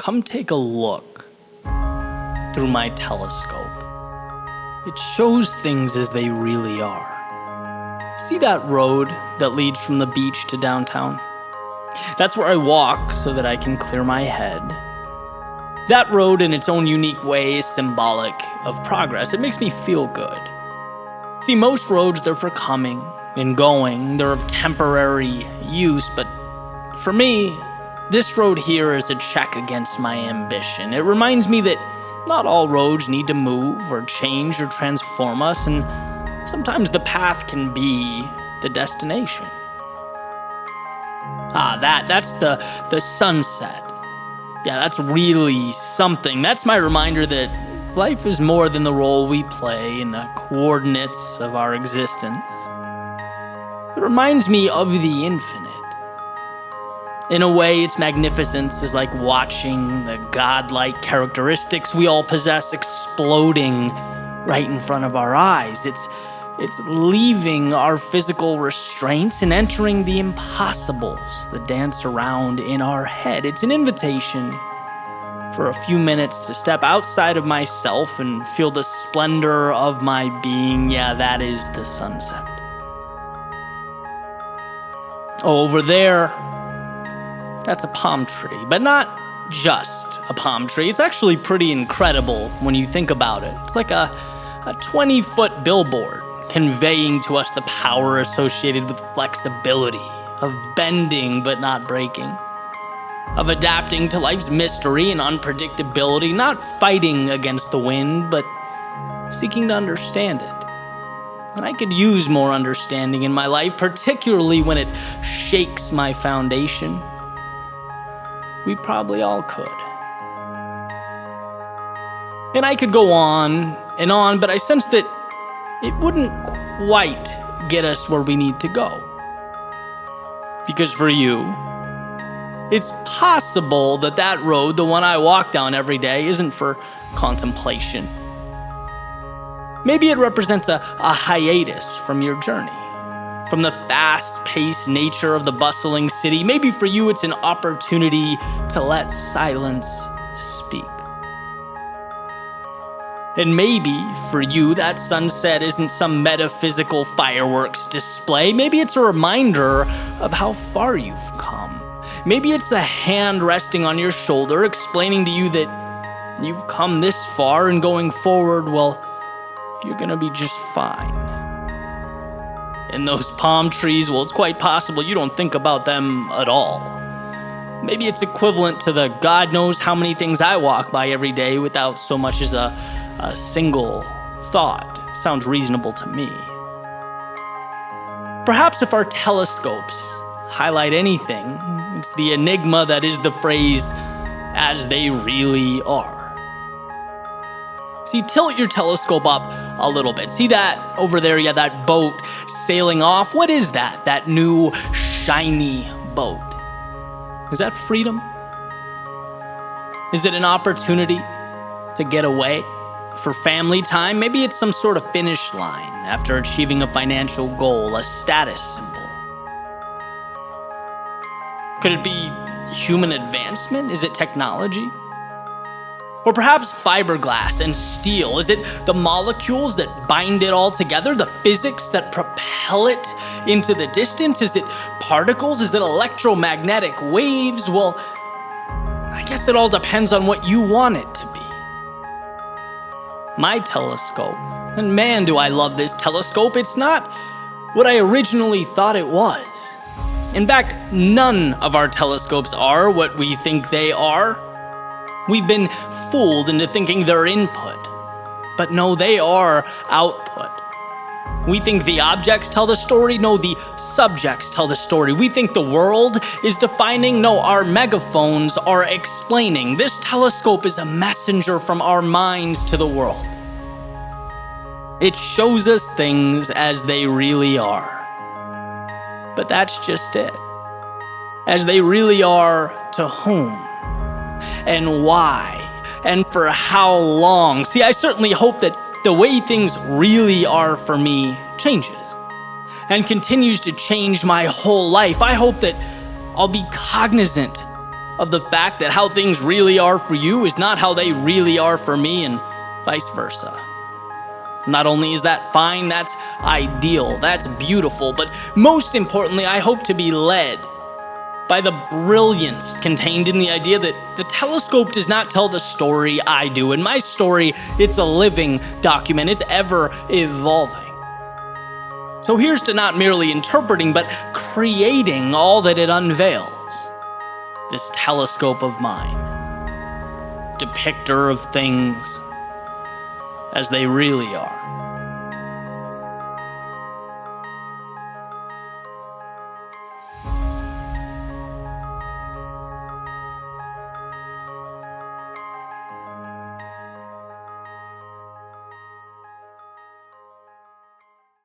Come take a look through my telescope. It shows things as they really are. See that road that leads from the beach to downtown? That's where I walk so that I can clear my head. That road in its own unique way is symbolic of progress. It makes me feel good. See, most roads, they're for coming and going. They're of temporary use, but for me, this road here is a check against my ambition. It reminds me that not all roads need to move or change or transform us, and sometimes the path can be the destination. That's the sunset. Yeah, that's really something. That's my reminder that life is more than the role we play in the coordinates of our existence. It reminds me of the infinite. In a way, its magnificence is like watching the godlike characteristics we all possess exploding right in front of our eyes. It's leaving our physical restraints and entering the impossibles that dance around in our head. It's an invitation for a few minutes to step outside of myself and feel the splendor of my being. Yeah, that is the sunset. Over there, that's a palm tree, but not just a palm tree. It's actually pretty incredible when you think about it. It's like a 20-foot billboard conveying to us the power associated with flexibility, of bending but not breaking, of adapting to life's mystery and unpredictability, not fighting against the wind, but seeking to understand it. And I could use more understanding in my life, particularly when it shakes my foundation. We probably all could. And I could go on and on, but I sense that it wouldn't quite get us where we need to go. Because for you, it's possible that that road, the one I walk down every day, isn't for contemplation. Maybe it represents a hiatus from your journey, from the fast-paced nature of the bustling city. Maybe for you, it's an opportunity to let silence speak. And maybe for you, that sunset isn't some metaphysical fireworks display. Maybe it's a reminder of how far you've come. Maybe it's a hand resting on your shoulder, explaining to you that you've come this far, and going forward, well, you're gonna be just fine. And those palm trees, well, it's quite possible you don't think about them at all. Maybe it's equivalent to the God knows how many things I walk by every day without so much as a single thought. It sounds reasonable to me. Perhaps if our telescopes highlight anything, it's the enigma that is the phrase, "as they really are." See, tilt your telescope up a little bit. See that over there? Yeah, that boat sailing off. What is that? That new shiny boat. Is that freedom? Is it an opportunity to get away for family time? Maybe it's some sort of finish line after achieving a financial goal, a status symbol. Could it be human advancement? Is it technology? Or perhaps fiberglass and steel? Is it the molecules that bind it all together? The physics that propel it into the distance? Is it particles? Is it electromagnetic waves? Well, I guess it all depends on what you want it to be. My telescope, and man, do I love this telescope. It's not what I originally thought it was. In fact, none of our telescopes are what we think they are. We've been fooled into thinking they're input, but no, they are output. We think the objects tell the story. No, the subjects tell the story. We think the world is defining. No, our megaphones are explaining. This telescope is a messenger from our minds to the world. It shows us things as they really are. But that's just it. As they really are to whom? And why? And for how long? See, I certainly hope that the way things really are for me changes and continues to change my whole life. I hope that I'll be cognizant of the fact that how things really are for you is not how they really are for me, and vice versa. Not only is that fine, that's ideal, that's beautiful, but most importantly, I hope to be led by the brilliance contained in the idea that the telescope does not tell the story I do. In my story, it's a living document, it's ever evolving. So here's to not merely interpreting, but creating all that it unveils. This telescope of mine, depictor of things as they really are.